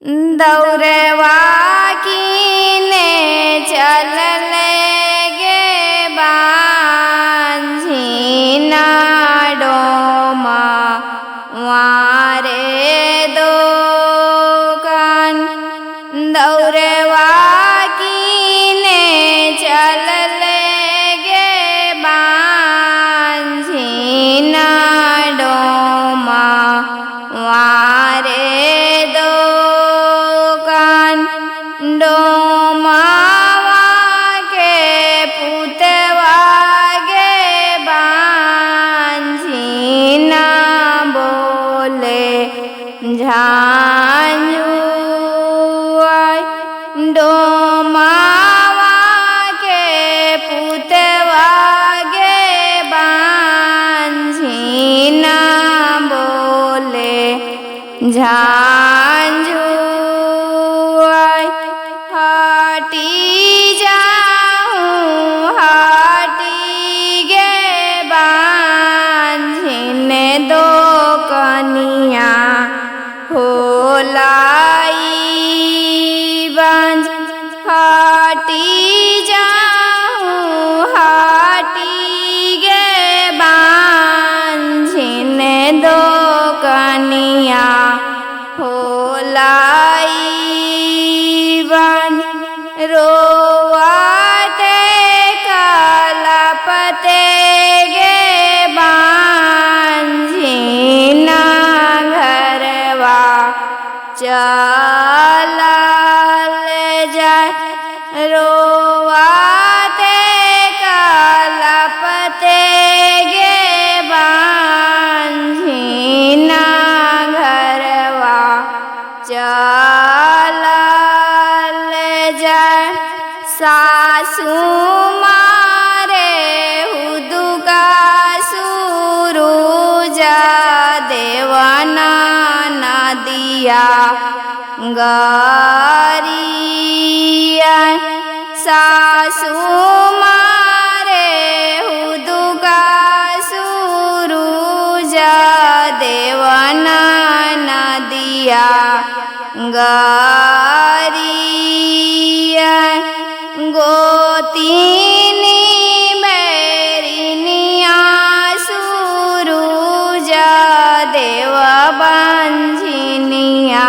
दौड़वा कीने चलल गे बांझिना डोमा वारे दोकान। दौड़वा कीने चलल गे बांझिना डोमा वारे डोमावा के पुतवा गे बांझिना बोले झांझुआय। डोमावा के पुतवा गे बांझिना बोले झांझुआय। हाटी जाऊँ हाटी गे बांझिन दो कनिया होलाई बांझ। हाटी जाऊँ हाटी गे बांझिन दो कनिया होलाई बांझ। रोवाते कलपते गे बांझिना घरवा चलल जाय। रोवाते कलपते गे बांझिना घरवा चलल जाय। सासू मारे हुदुका सुरुजा देवना नदिया गरिया। सासू मारे हुदुका सुरुजा देवना नदिया गरिया। गोतिनी बैरिनिया सुरुजा देव बांझिनिया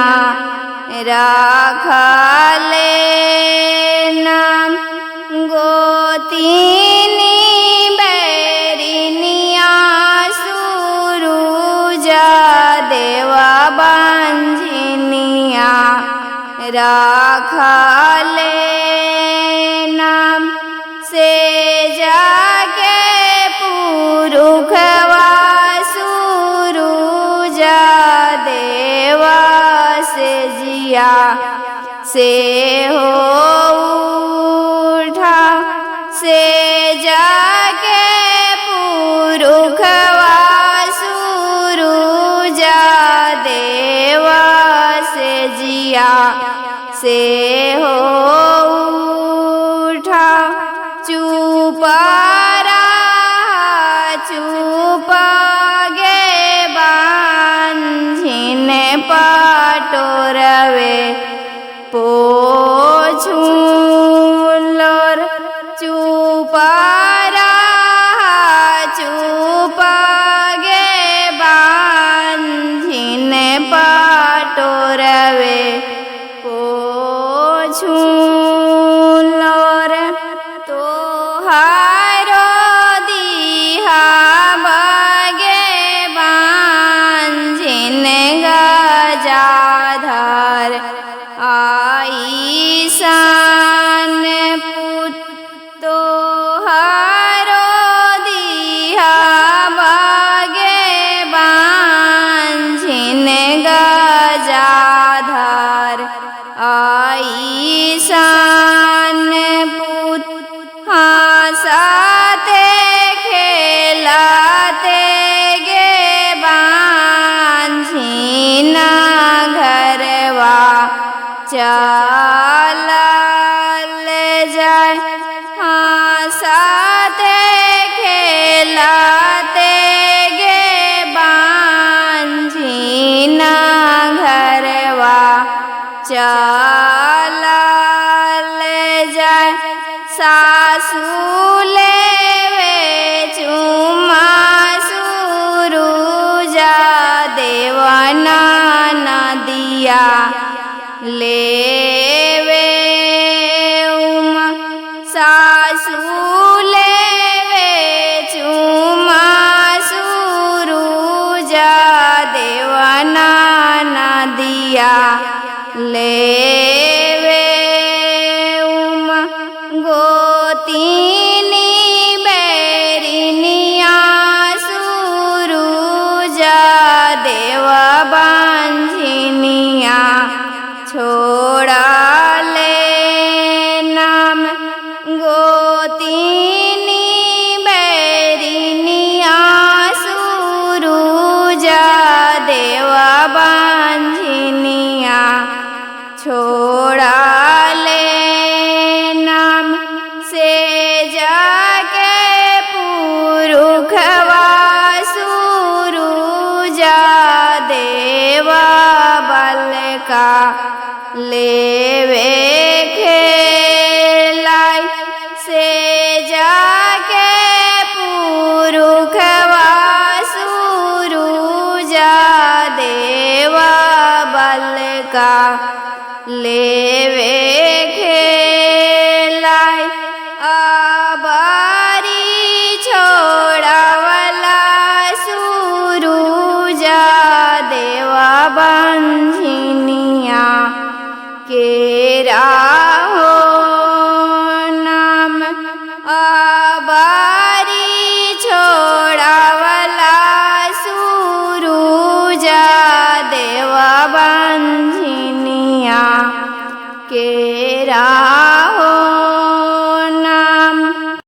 राखले नाम। गोतिनी बैरिनिया सुरुजा देव बांझिनिया राखले नाम। से जाके पुरुखवा सुरुजा देवा से जिया से हो उठा। से जाके पुरुखवा सुरुजा देवा से जिया से हो उठा। चुप चुप गे बांझिन पाटोरवे पोछूलोर। चुप चुप गे बांझिन पाटोरवे पोछूलोर। तोहारो दिहा बगे बांझिन गजाधर आईसान पुत। तोहारो दिहा बगे बांझिन गजाधर आईसान पुत। हंसते खेलते गे बांझिना घरवा चलल जाय। हंसते खेलते गे बांझिना चलल जाय सासु लेवे चुम्मा सुरुजा देवना नदिया लेवे उमा सासु लेवे चुम्मा सुरुजा देवना नदिया लेवे उमा गोतिनी बैरिनिया सुरुजा देव बांझिनिया छोड़ले नाम गोतिनी बैरिनिया सुरुजा देव बांझिनिया छोड़ले नाम से जाके पुरुखवा सुरुजा देवा बल का लेवे खेलाई से जाके पुरुखवा सुरुजा देवा बल का लेवे खेलाई अबारी छोड़ावला सुरुजा देवा बांझिनिया केरा हो नाम अबारी छोड़ावला सुरुजा देवा बांझिनिया केरा